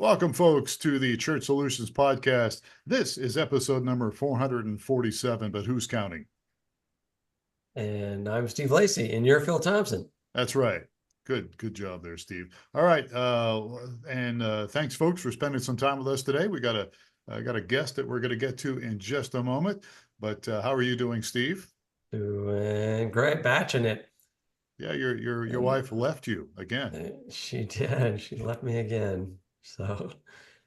Welcome, folks, to the Church Solutions Podcast. This is episode number 447, but who's counting? And I'm Steve Lacy, and you're Phil Thompson. That's right. Good job there, Steve. All right, and thanks, folks, for spending some time with us today. We got a guest that we're going to get to in just a moment. But how are you doing, Steve? Doing great, batching it. Yeah, your And wife left you again. she did. She left me again. So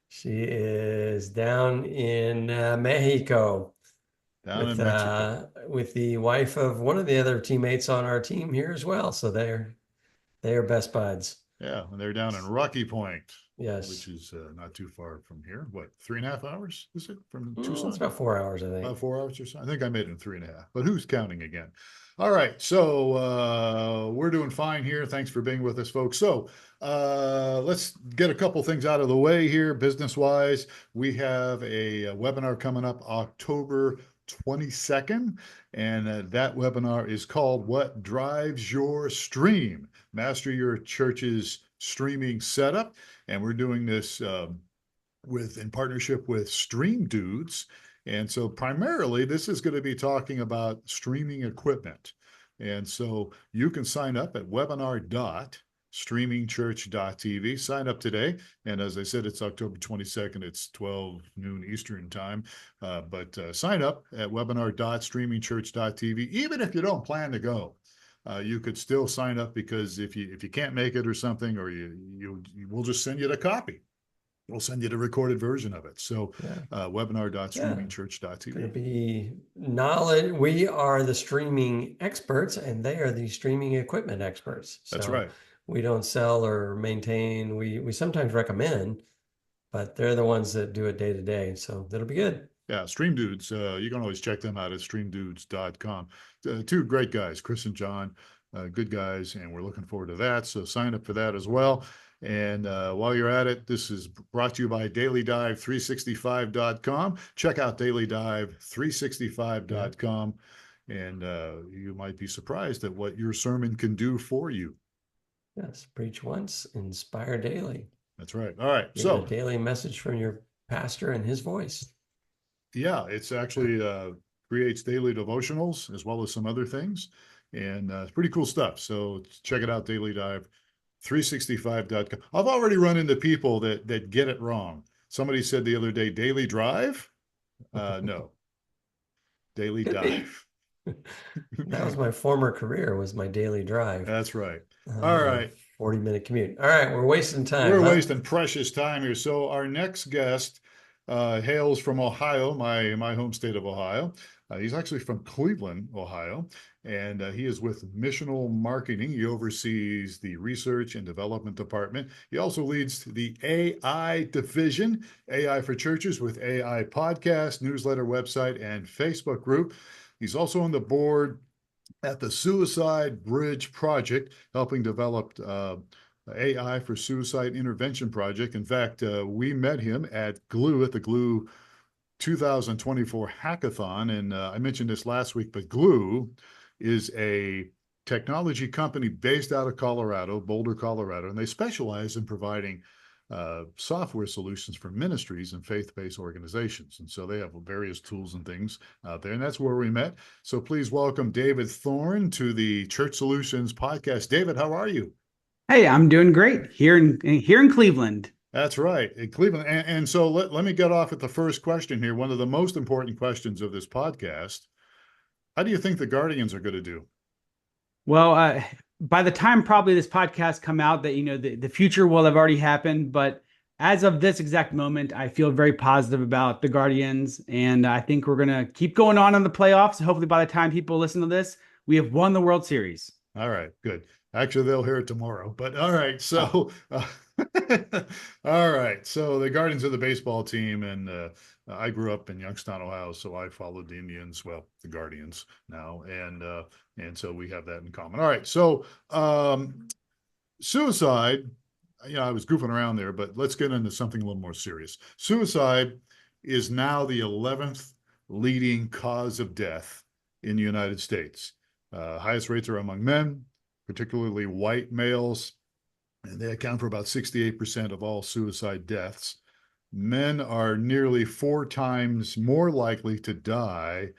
she is down in Mexico Down in Mexico. with the wife of one of the other teammates on our team here as well. So they are best buds. Yeah, and they're down in Rocky Point, which Yes. is not too far from here. What, 3.5 hours is it from It's Tucson? about 4 hours, I think. About 4 hours or so. I think I made it in 3.5, but who's counting again? All right. So we're doing fine here. Thanks for being with us, folks. So let's get a couple things out of the way here, business wise. We have a webinar coming up October 22nd, and that webinar is called What Drives Your Stream? Master Your Church's Streaming Setup. And we're doing this in partnership with Stream Dudes. And so primarily this is going to be talking about streaming equipment. And so you can sign up at webinar.streamingchurch.tv. Sign up today. And as I said, it's October 22nd. It's 12 noon Eastern time. But sign up at webinar.streamingchurch.tv. Even if you don't plan to go, you could still sign up, because if you can't make it or something, or we'll just send you the copy. We'll send you the recorded version of it. So Yeah. webinar.streamingchurch.tv. Going to be knowledge. We are the streaming experts, and they are the streaming equipment experts. That's So right. we don't sell or maintain. We sometimes recommend, but they're the ones that do it day to day. So that'll be good. Yeah, Stream Dudes. You can always check them out at streamdudes.com. Two great guys, Chris and John, good guys, and we're looking forward to that. So sign up for that as well. And while you're at it, this is brought to you by dailydive365.com. Check out dailydive365.com, and you might be surprised at what your sermon can do for you. Yes, preach once, inspire daily. That's right. All right. Get a daily message from your pastor in his voice. Yeah, it's actually creates daily devotionals as well as some other things, and it's pretty cool stuff. So check it out, dailydive365.com. I've already run into people that get it wrong. Somebody said the other day, daily drive? No, daily Could be. dive. That was my former career, was my daily drive. That's right. All right. 40-minute commute. All right, we're wasting time, We're huh? wasting precious time here. So our next guest hails from Ohio, my home state of Ohio. He's actually from Cleveland, Ohio, and he is with Missional Marketing. He oversees the research and development department. He also leads the AI division, AI for Churches, with AI podcast, newsletter, website, and Facebook group. He's also on the board at the Suicide Bridge Project, helping develop AI for Suicide Intervention Project. In fact, we met him at the Glue 2024 hackathon. And I mentioned this last week, but Glue is a technology company based out of Colorado, Boulder, Colorado, and they specialize in providing software solutions for ministries and faith-based organizations. And so they have various tools and things out there, and that's where we met. So please welcome David Thorne to the Church Solutions Podcast. David, how are you? Hey, I'm doing great here in Cleveland. That's right, in Cleveland. And so let me get off at the first question here. One of the most important questions of this podcast. How do you think the Guardians are going to do? Well, by the time probably this podcast come out, that the future will have already happened. But as of this exact moment, I feel very positive about the Guardians, and I think we're gonna keep going on in the playoffs. Hopefully, by the time people listen to this, we have won the World Series. All right, good. Actually, they'll hear it tomorrow. But all right, so all right, so the Guardians are the baseball team, and I grew up in Youngstown, Ohio, so I followed the Indians, well, the Guardians now, and so we have that in common. All right, so suicide. I was goofing around there, but let's get into something a little more serious. Suicide is now the 11th leading cause of death in the United States. Highest rates are among men, particularly white males. and they account for about 68% of all suicide deaths. Men are nearly 4 times more likely to die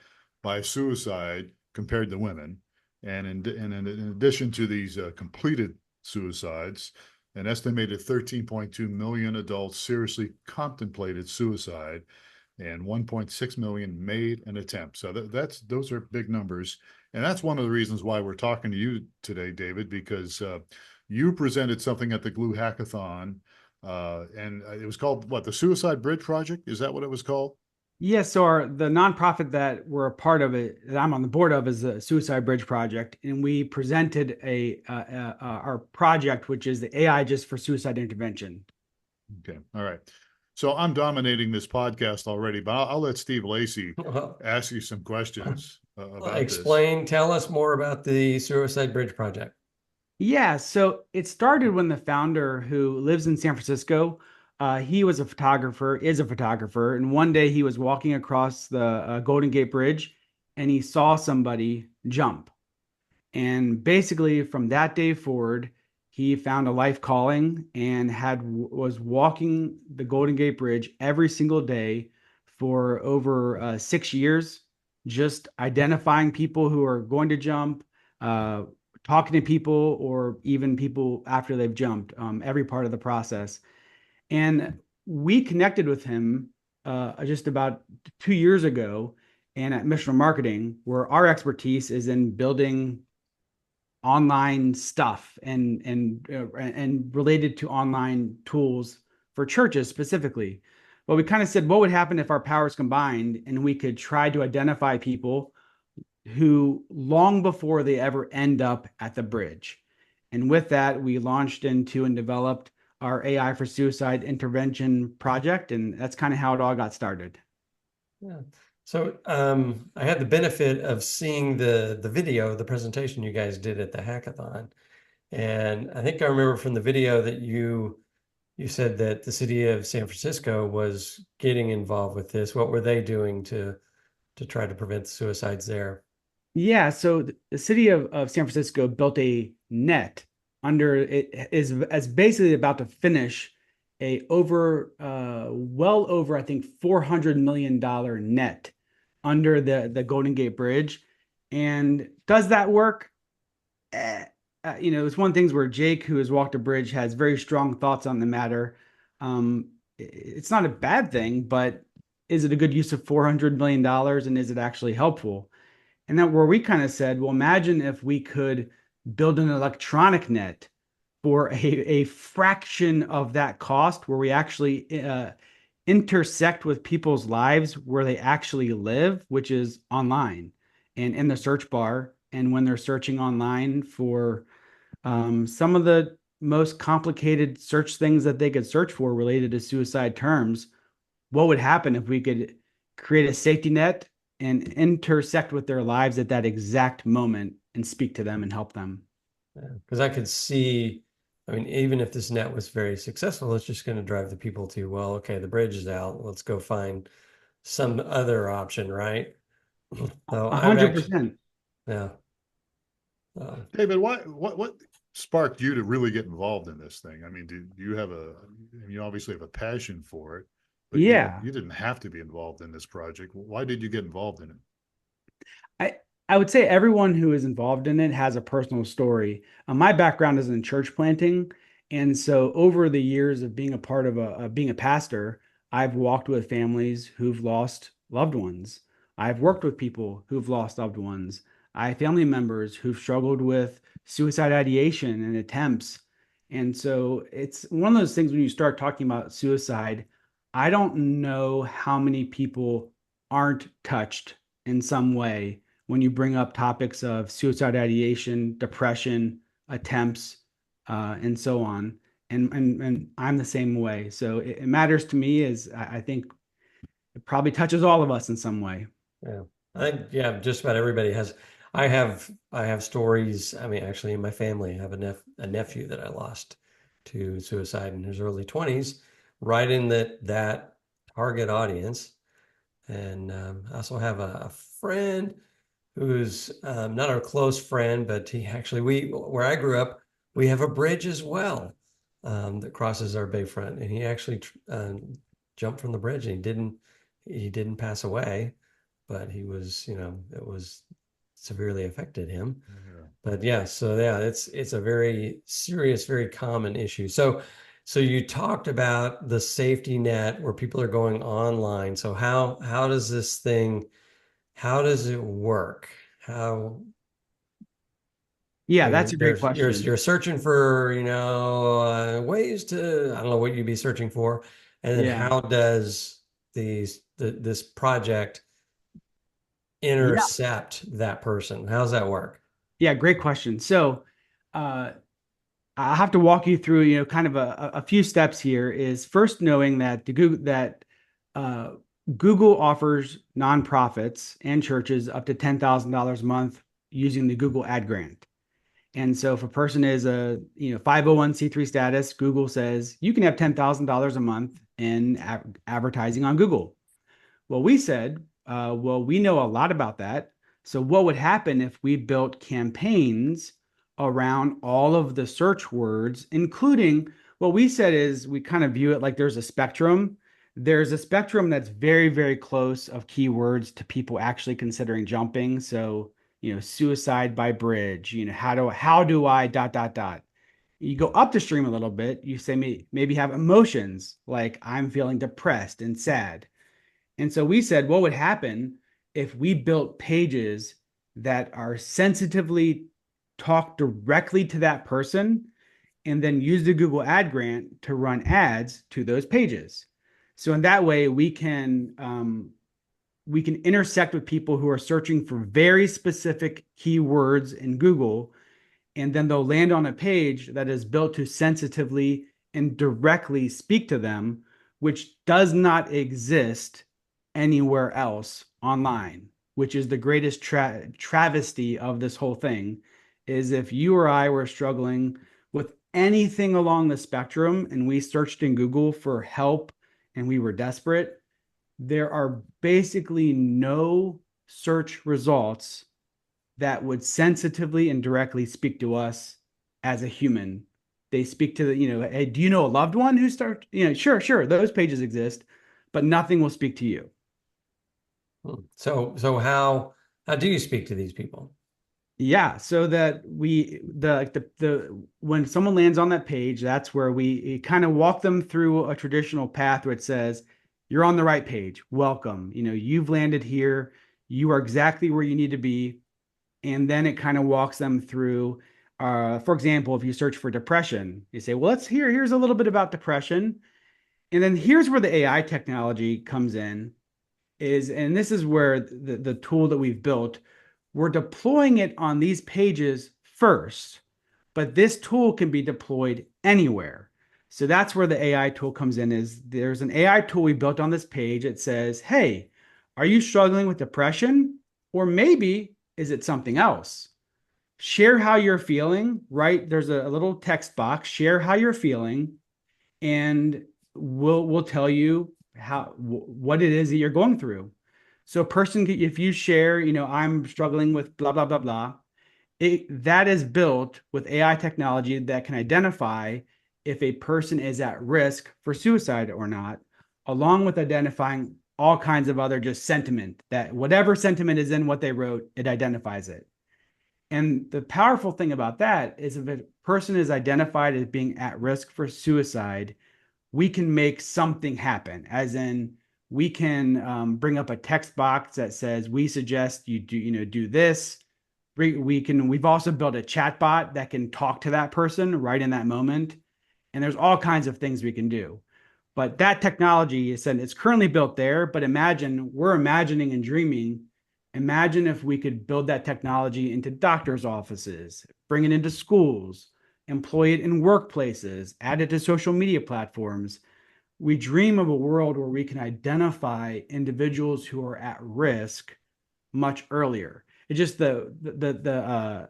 by suicide compared to women. And in addition to these completed suicides, an estimated 13.2 million adults seriously contemplated suicide, and 1.6 million made an attempt. So those are big numbers, and that's one of the reasons why we're talking to you today, David, because you presented something at the Glue Hackathon, and it was called what? The Suicide Bridge Project? Is that what it was called? Yes, so the nonprofit that we're a part of it, that I'm on the board of, is the Suicide Bridge Project, and we presented our project, which is the AI just for suicide intervention. Okay, all right. So I'm dominating this podcast already, but I'll let Steve Lacy Well, ask you some questions about this. tell us more about the Suicide Bridge Project. Yeah, so it started when the founder, who lives in San Francisco, he was a photographer, is a photographer, and one day he was walking across the Golden Gate Bridge, and he saw somebody jump. And basically, from that day forward, he found a life calling and was walking the Golden Gate Bridge every single day for over 6 years, just identifying people who are going to jump, uh, talking to people, or even people after they've jumped, every part of the process. And we connected with him just about 2 years ago, and at Missional Marketing, where our expertise is in building online stuff and related to online tools for churches specifically. But we kind of said, what would happen if our powers combined and we could try to identify people who long before they ever end up at the bridge? And with that, we launched into and developed our AI for Suicide intervention project, and that's kind of how it all got started. Yeah. So I had the benefit of seeing the video, the presentation you guys did at the hackathon. And I think I remember from the video that you said that the city of San Francisco was getting involved with this. What were they doing to try to prevent suicides there? Yeah, so the city of San Francisco built a net under it is basically about to finish a well over, I think, $400 million net under the Golden Gate Bridge. And does that work? It's one of the things where Jake, who has walked a bridge, has very strong thoughts on the matter. It's not a bad thing, but is it a good use of $400 million, and is it actually helpful? And then where we kind of said, well, imagine if we could build an electronic net for a fraction of that cost, where we actually intersect with people's lives where they actually live, which is online and in the search bar. And when they're searching online for some of the most complicated search things that they could search for related to suicide terms, what would happen if we could create a safety net and intersect with their lives at that exact moment and speak to them and help them? Because I could see, I mean, even if this net was very successful, it's just going to drive the people to, well, okay, the bridge is out. Let's go find some other option, right? So I've actually, 100%. yeah. David, what sparked you to really get involved in this thing? I mean, do you have you obviously have a passion for it, but Yeah. you didn't have to be involved in this project. Why did you get involved in it? I I would say everyone who is involved in it has a personal story. My background is in church planting, and so over the years of being a part of being a pastor, I've walked with families who've lost loved ones. I've worked with people who've lost loved ones. I have family members who've struggled with suicide ideation and attempts. And so it's one of those things when you start talking about suicide, I don't know how many people aren't touched in some way when you bring up topics of suicide ideation, depression, attempts, and so on. And I'm the same way. So it matters to me, as I think it probably touches all of us in some way. Yeah. I think, yeah, just about everybody has. I have stories. I mean, actually, in my family, I have a nephew that I lost to suicide in his early 20s, right in that target audience. And I also have a friend who's not our close friend, but he actually, where I grew up, we have a bridge as well. that crosses our bayfront, and he actually jumped from the bridge, and he didn't pass away, but he was, it was severely affected him. Yeah. But yeah, so yeah, it's a very serious, very common issue. So you talked about the safety net where people are going online. So how does this thing, how does it work? How Yeah, so that's a great question. you're searching for, ways to, I don't know what you'd be searching for. And then Yeah. how does this project Yeah. intercept that person? How does that work? Yeah, great question. So, uh, I have to walk you through, kind of a few steps here is first knowing that uh, Google offers nonprofits and churches up to $10,000 a month using the Google Ad Grant. And so if a person is a, 501(c)(3) status, Google says you can have $10,000 a month in advertising on Google. Well, we said, well, we know a lot about that. So, what would happen if we built campaigns around all of the search words, including what we said is we kind of view it like there's a spectrum. There's a spectrum that's very, very close of keywords to people actually considering jumping. So, suicide by bridge, how do I dot dot dot. You go up the stream a little bit, you say maybe have emotions like I'm feeling depressed and sad. And so we said, what would happen if we built pages that are sensitively talk directly to that person and then use the Google Ad Grant to run ads to those pages? So in that way, we can intersect with people who are searching for very specific keywords in Google, and then they'll land on a page that is built to sensitively and directly speak to them, which does not exist anywhere else online, which is the greatest travesty of this whole thing. Is if you or I were struggling with anything along the spectrum and we searched in Google for help and we were desperate, there are basically no search results that would sensitively and directly speak to us as a human. They speak to hey, do you know a loved one who started, sure, those pages exist, but nothing will speak to you. So how do you speak to these people? Yeah, so that we the when someone lands on that page, that's where we kind of walk them through a traditional path where it says, "You're on the right page. Welcome. You've landed here. You are exactly where you need to be." And then it kind of walks them through. For example, if you search for depression, you say, "Well, here's a little bit about depression," and then here's where the AI technology comes in. And this is where the tool that we've built, we're deploying it on these pages first, but this tool can be deployed anywhere. So that's where the AI tool comes in. Is there's an AI tool we built on this page. It says, "Hey, are you struggling with depression? Or maybe is it something else? Share how you're feeling," right? There's a little text box, share how you're feeling, and we'll tell you what it is that you're going through. So a person, if you share, I'm struggling with blah, blah, blah, blah, that is built with AI technology that can identify if a person is at risk for suicide or not, along with identifying all kinds of other just sentiment, that whatever sentiment is in what they wrote, it identifies it. And the powerful thing about that is if a person is identified as being at risk for suicide, we can make something happen, as in we can bring up a text box that says, we suggest you do this. We've also built a chat bot that can talk to that person right in that moment. And there's all kinds of things we can do. But that technology is it's currently built there. But we're imagining and dreaming. Imagine if we could build that technology into doctors' offices, bring it into schools, employ it in workplaces, add it to social media platforms. We dream of a world where we can identify individuals who are at risk much earlier. It's just our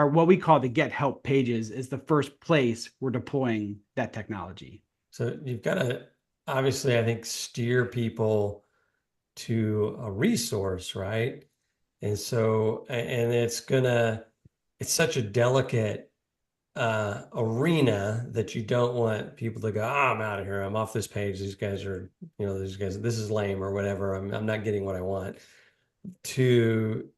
what we call the get help pages is the first place we're deploying that technology. So you've got to obviously, I think, steer people to a resource, right? And so, and it's such a delicate arena that you don't want people to go, oh, I'm out of here. I'm off this page. These guys are, this is lame or whatever. I'm not getting what I want. To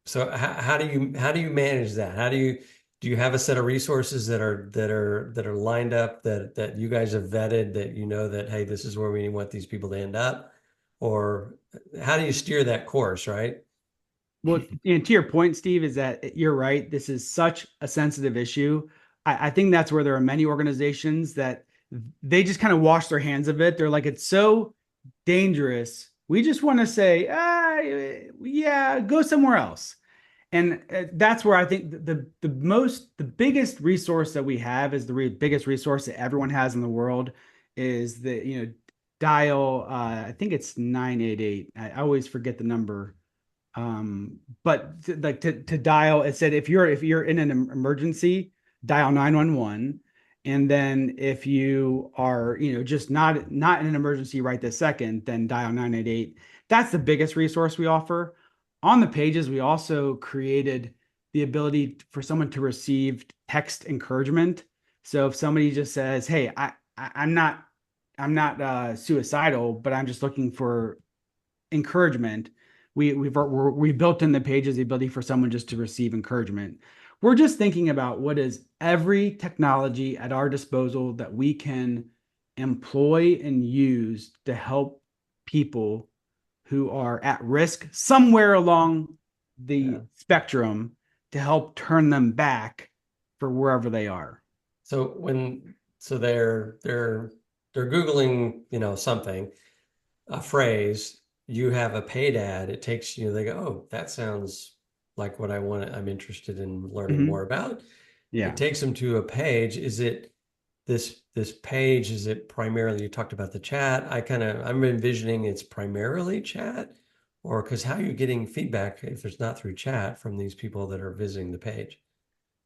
so how do you manage that? Do you have a set of resources that are lined up that you guys have vetted that you know that hey, this is where we want these people to end up? Or how do you steer that course, right? Well, and to your point, Steve, is that you're right. This is such a sensitive issue. I think that's where there are many organizations that they just kind of wash their hands of it. They're like, it's so dangerous. We just want to say, yeah, go somewhere else. And that's where I think the biggest resource that we have is biggest resource that everyone has in the world is the dial. I think it's 988. I always forget the number. But to dial, it said if you're in an emergency, dial 911. And then if you are, just not in an emergency right this second, then dial 988. That's the biggest resource we offer. On the pages, we also created the ability for someone to receive text encouragement. So if somebody just says, "Hey, I'm not suicidal, but I'm just looking for encouragement," we built in the pages the ability for someone just to receive encouragement. We're just thinking about what is every technology at our disposal that we can employ and use to help people who are at risk somewhere along the spectrum, to help turn them back for wherever they are. So they're Googling, something, a phrase, you have a paid ad, it takes they go, oh, that sounds like what I want. I'm interested in learning more about. Yeah. It takes them to a page. Is it this page, is it primarily, you talked about the chat. I'm envisioning it's primarily chat, or because how are you getting feedback if it's not through chat from these people that are visiting the page?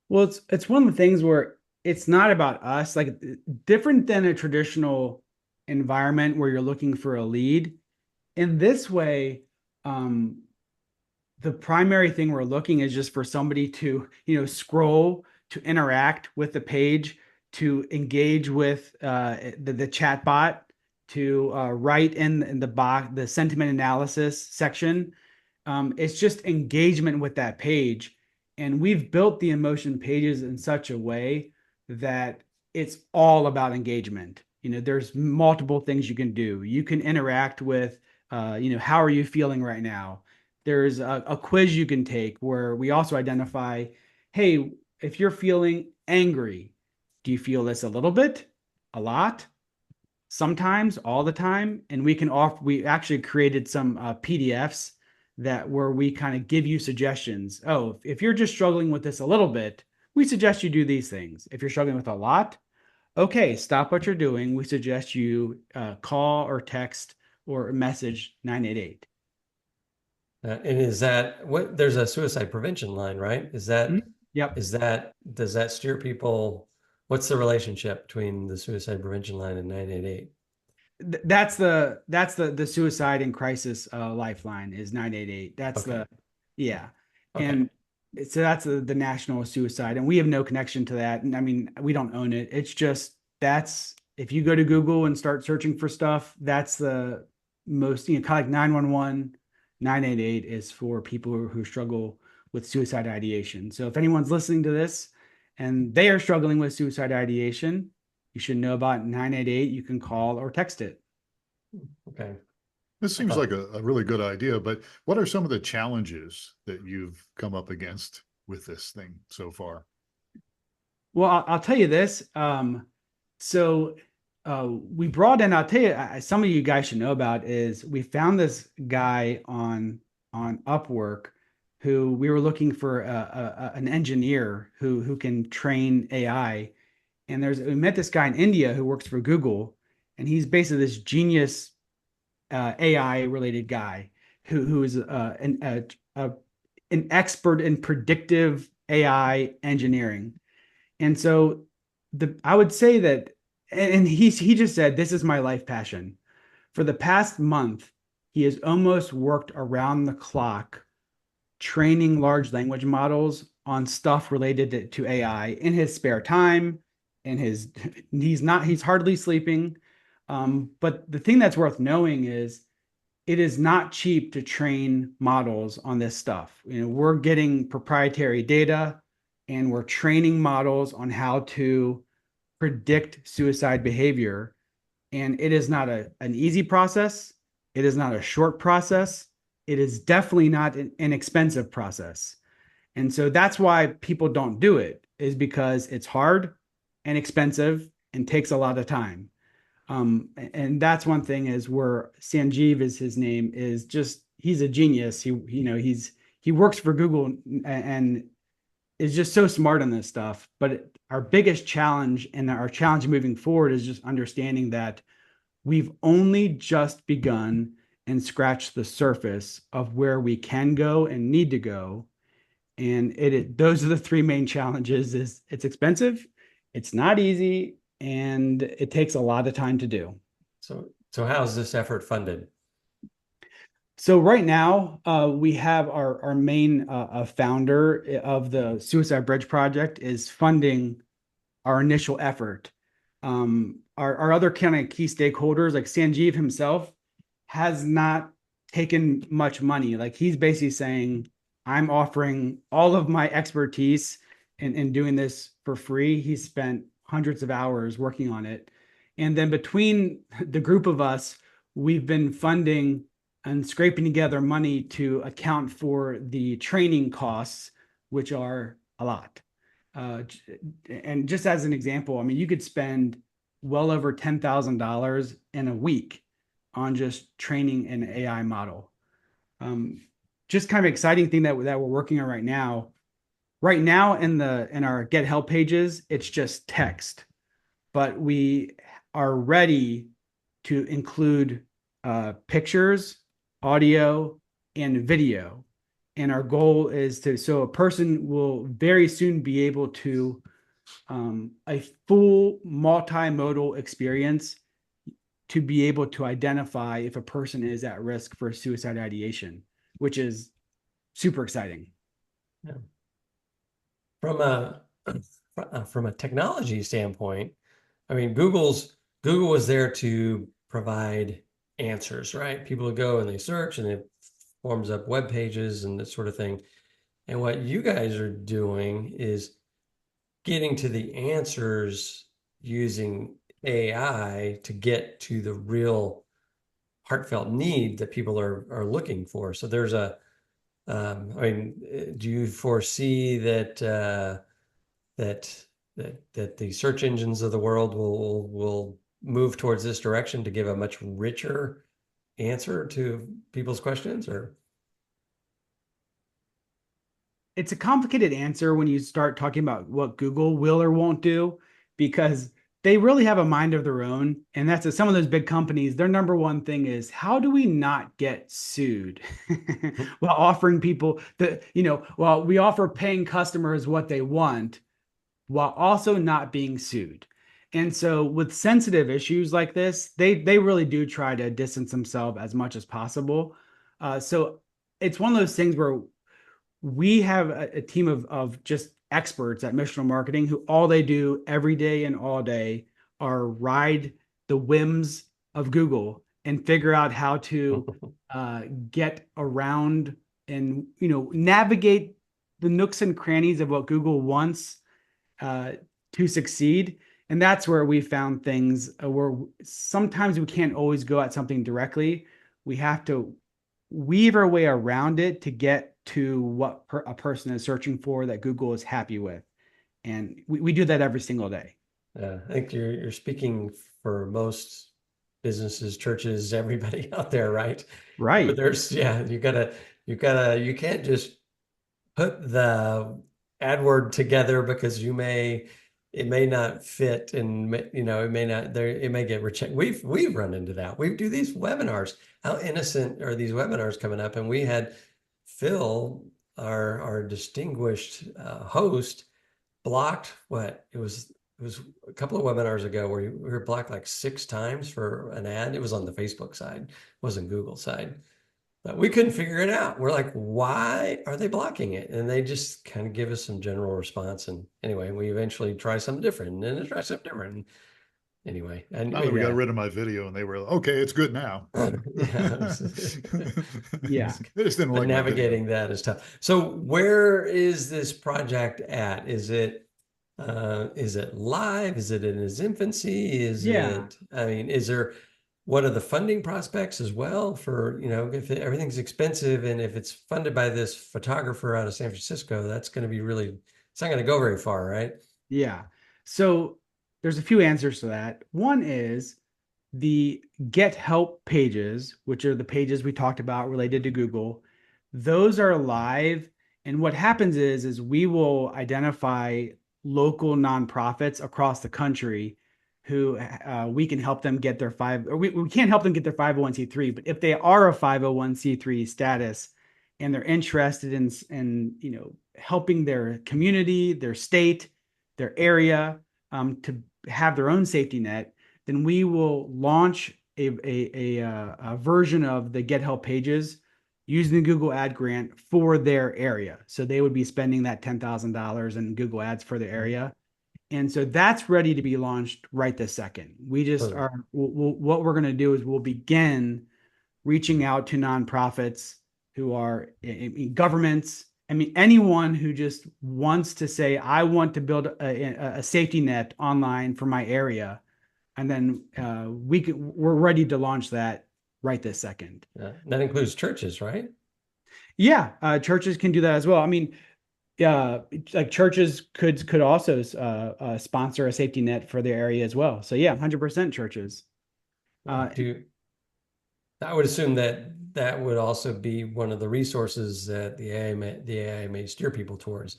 Well, it's one of the things where it's not about us, like different than a traditional environment where you're looking for a lead. In this way, the primary thing we're looking is just for somebody to, scroll, to interact with the page, to engage with the chat bot, to write in the box, the sentiment analysis section. It's just engagement with that page. And we've built the emotion pages in such a way that it's all about engagement. There's multiple things you can do. You can interact with, how are you feeling right now? There's a quiz you can take where we also identify, hey, if you're feeling angry, do you feel this a little bit, a lot, sometimes, all the time? And we actually created some PDFs where we kind of give you suggestions. Oh, if you're just struggling with this a little bit, we suggest you do these things. If you're struggling with a lot, okay, stop what you're doing. We suggest you call or text or message 988. And is that what, there's a suicide prevention line, right? Yep. Does that steer people? What's the relationship between the suicide prevention line and 988? That's the suicide and crisis lifeline is 988. That's Okay. Yeah. Okay. And so that's the national suicide, and we have no connection to that. And I mean, we don't own it. It's just, if you go to Google and start searching for stuff, that's the most, kind of like 911, 988 is for people who struggle with suicide ideation. So if anyone's listening to this and they are struggling with suicide ideation, you should know about 988. You can call or text it. Okay. This seems like a really good idea, but what are some of the challenges that you've come up against with this thing so far? Well, I'll tell you this. We brought in, I'll tell you, some of you guys should know about is we found this guy on Upwork who we were looking for an engineer who can train AI. And we met this guy in India who works for Google, and he's basically this genius AI related guy who is an expert in predictive AI engineering. And so I would say that, and he just said, this is my life passion. For the past month, he has almost worked around the clock training large language models on stuff related to AI in his spare time. And he's hardly sleeping. But the thing that's worth knowing is it is not cheap to train models on this stuff. We're getting proprietary data and we're training models on how to predict suicide behavior. And it is not an easy process. It is not a short process. It is definitely not an inexpensive process. And so that's why people don't do it, is because it's hard and expensive and takes a lot of time. And that's one thing is where Sanjeev is his name is just, he's a genius. He works for Google and is just so smart on this stuff. But our biggest challenge and our challenge moving forward is just understanding that we've only just begun and scratched the surface of where we can go and need to go. And those are the three main challenges: is it's expensive, it's not easy, and it takes a lot of time to do. So how's this effort funded? So right now, we have our main founder of the Suicide Bridge Project is funding our initial effort. Our other kind of key stakeholders, like Sanjeev himself, has not taken much money. Like he's basically saying, I'm offering all of my expertise in doing this for free. He spent hundreds of hours working on it. And then between the group of us, we've been funding and scraping together money to account for the training costs, which are a lot. And just as an example, I mean, you could spend well over $10,000 in a week on just training an AI model. Just kind of exciting thing that we're working on right now. Right now in our Get Help pages, it's just text, but we are ready to include pictures, audio, and video. And our goal is so a person will very soon be able to a full multimodal experience to be able to identify if a person is at risk for suicide ideation, which is super exciting. Yeah. From a technology standpoint, I mean, Google was there to provide answers, right? People go and they search and it forms up web pages and that sort of thing. And what you guys are doing is getting to the answers using AI to get to the real heartfelt need that people are looking for. So there's I mean, do you foresee that the search engines of the world will move towards this direction to give a much richer answer to people's questions? Or it's a complicated answer when you start talking about what Google will or won't do, because they really have a mind of their own. And that's some of those big companies, their number one thing is, how do we not get sued? While offering people well, we offer paying customers what they want while also not being sued. And so with sensitive issues like this, they really do try to distance themselves as much as possible. So it's one of those things where we have a team of just experts at Missional Marketing who all they do every day and all day are ride the whims of Google and figure out how to get around and navigate the nooks and crannies of what Google wants to succeed. And that's where we found things where sometimes we can't always go at something directly. We have to weave our way around it to get to what a person is searching for that Google is happy with. And we do that every single day. I think you're speaking for most businesses, churches, everybody out there, right? Right. But you can't just put the AdWord together because it may not fit, and it may not it may get rejected. We've run into that. We do these webinars. How innocent are these webinars coming up? And we had Phil, our distinguished host, blocked it was a couple of webinars ago where we were blocked like 6 times for an ad. It was on the Facebook side, it wasn't Google side. We couldn't figure it out. We're like, why are they blocking it? And they just kind of give us some general response. And anyway, we eventually try something different and then try something different. And anyway, and Finally, we got yeah, rid of my video, and they were like, okay, it's good now. yeah, Yeah. They just didn't but like my video. navigating that is tough. So where is this project at? Is it live? Is it in its infancy? Yeah. I mean, what are the funding prospects as well for, if everything's expensive and if it's funded by this photographer out of San Francisco, that's going to be it's not going to go very far, right? Yeah. So there's a few answers to that. One is the get help pages, which are the pages we talked about related to Google. Those are live. And what happens is we will identify local nonprofits across the country who we can help them get their we can't help them get their 501c3, but if they are a 501c3 status and they're interested in helping their community, their state, their area to have their own safety net, then we will launch a version of the Get Help pages using the Google Ad Grant for their area. So they would be spending that $10,000 in Google Ads for the area. And so that's ready to be launched right this second. We just are, what we're going to do is we'll begin reaching out to nonprofits who are governments. I mean, anyone who just wants to say, I want to build a safety net online for my area. And then we're ready to launch that right this second. That includes churches, right? Yeah, churches can do that as well. I mean, like churches could also sponsor a safety net for their area as well. So yeah, 100% churches. I would assume that would also be one of the resources that the AI may steer people towards,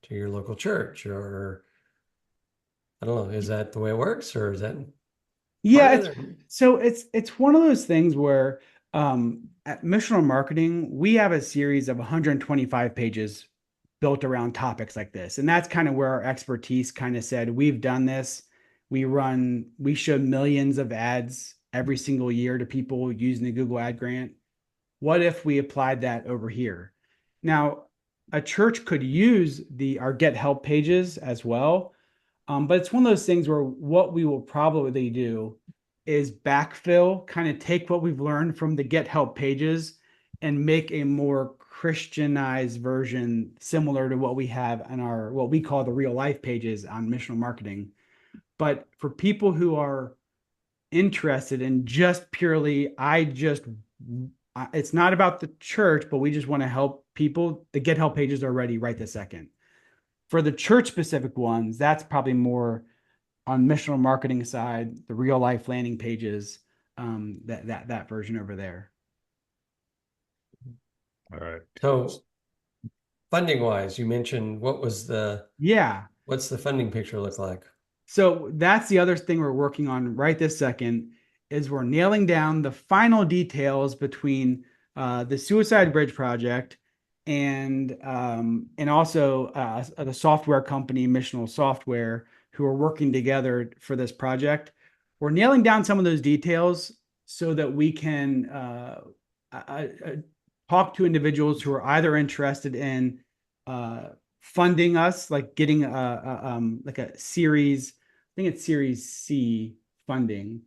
to your local church, or I don't know, is that the way it works, or is that Yeah, so it's one of those things where at Missional Marketing, we have a series of 125 pages built around topics like this. And that's kind of where our expertise kind of said, we've done this. We show millions of ads every single year to people using the Google Ad Grant. What if we applied that over here? Now, a church could use our Get Help pages as well. But it's one of those things where what we will probably do is backfill, kind of take what we've learned from the Get Help pages and make a more Christianized version similar to what we have on what we call the real life pages on Missional Marketing. But for people who are interested in just purely, it's not about the church, but we just want to help people, the Get Help pages are ready right this second. For the church specific ones, that's probably more on Missional Marketing side, the real life landing pages, that version over there. All right. So funding wise, you mentioned what's the funding picture look like? So that's the other thing we're working on right this second is we're nailing down the final details between the Suicide Bridge project and also the software company, Missional Software, who are working together for this project. We're nailing down some of those details so that we can talk to individuals who are either interested in funding us, like getting like a series, I think it's Series C funding,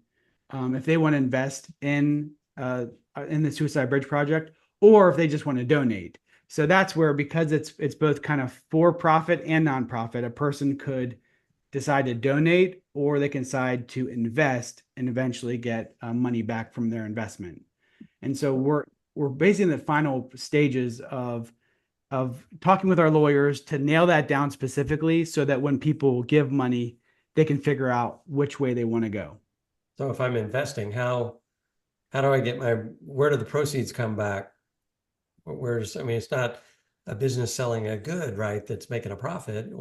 if they want to invest in the Suicide Bridge project, or if they just want to donate. So that's where, because it's both kind of for profit and nonprofit, a person could decide to donate, or they can decide to invest and eventually get money back from their investment. And so we're basically in the final stages of talking with our lawyers to nail that down specifically, so that when people give money, they can figure out which way they want to go. So if I'm investing, how do I get where do the proceeds come back? It's not a business selling a good, right, that's making a profit,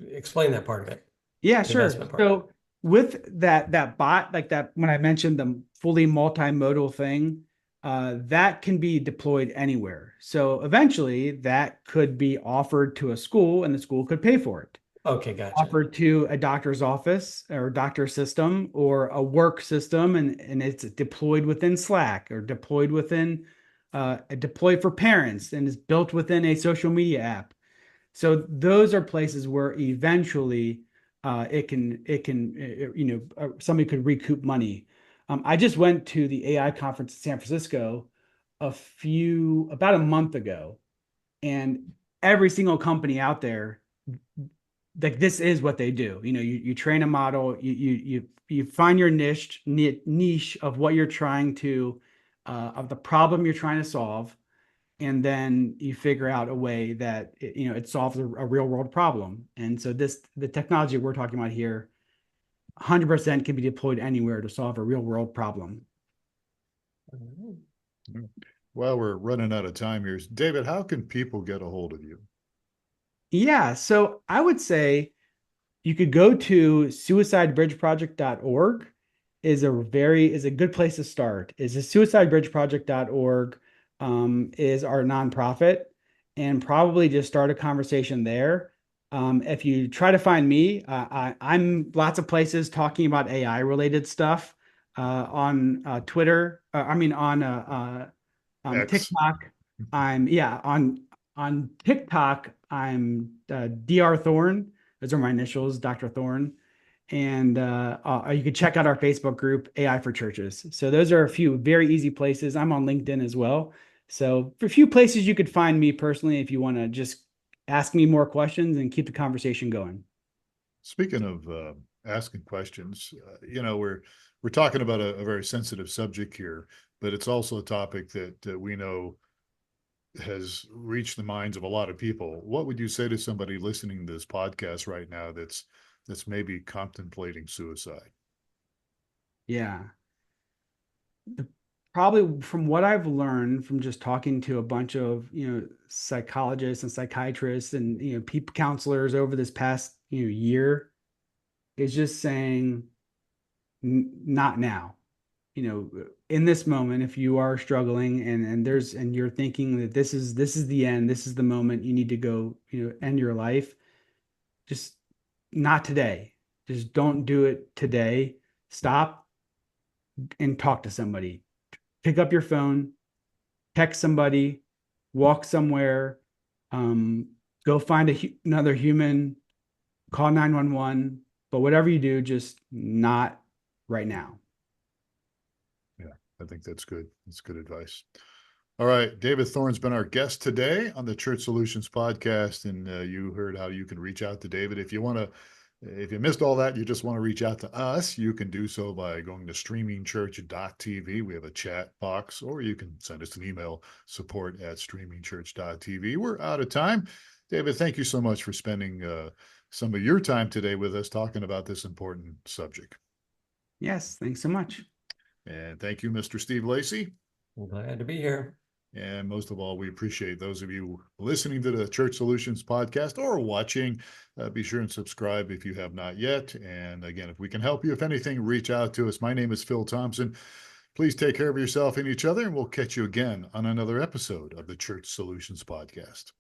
explain that part of it. Yeah, sure. So with that bot, like that, when I mentioned the fully multimodal thing, that can be deployed anywhere. So eventually that could be offered to a school and the school could pay for it. Okay, gotcha. offered to a doctor's office or doctor system or a work system, and it's deployed within Slack or deployed for parents and is built within a social media app. So those are places where eventually somebody could recoup money. I just went to the AI conference in San Francisco about a month ago, and every single company out there, like, this is what they do. You train a model, you find your niche of what you're trying to of the problem you're trying to solve, and then you figure out a way that it solves a real world problem. And so the technology we're talking about here 100% can be deployed anywhere to solve a real world problem. Well, we're running out of time here. David, how can people get a hold of you? Yeah, so I would say you could go to suicidebridgeproject.org is a good place to start. Is a suicidebridgeproject.org is our nonprofit, and probably just start a conversation there. If you try to find me, I'm lots of places talking about AI related stuff on Twitter. On X. TikTok. On TikTok. I'm Dr. Thorne. Those are my initials, Dr. Thorne. And you can check out our Facebook group, AI for Churches. So those are a few very easy places. I'm on LinkedIn as well. So for a few places you could find me personally if you want to just ask me more questions and keep the conversation going. Speaking of asking questions, we're talking about a very sensitive subject here, but it's also a topic that we know has reached the minds of a lot of people. What would you say to somebody listening to this podcast right now that's maybe contemplating suicide? Yeah. Probably from what I've learned from just talking to a bunch of, psychologists and psychiatrists and, people counselors over this past, year, is just saying not now. In this moment, if you are struggling and you're thinking that this is the end, this is the moment you need to go, end your life, just not today. Just don't do it today. Stop and talk to somebody. Pick up your phone, text somebody, walk somewhere, um, go find another human, call 911. But whatever you do, just not right now. Yeah, I think that's good. That's good advice. All right, David Thorne's been our guest today on the Church Solutions podcast, and you heard how you can reach out to David. If you missed all that, you just want to reach out to us, you can do so by going to streamingchurch.tv. We have a chat box, or you can send us an email, support@streamingchurch.tv. We're out of time. David, thank you so much for spending some of your time today with us talking about this important subject. Yes, thanks so much. And thank you, Mr. Steve Lacy. I'm glad to be here. And most of all, we appreciate those of you listening to the Church Solutions podcast or watching. Be sure and subscribe if you have not yet. And again, if we can help you, if anything, reach out to us. My name is Phil Thompson. Please take care of yourself and each other, and we'll catch you again on another episode of the Church Solutions podcast.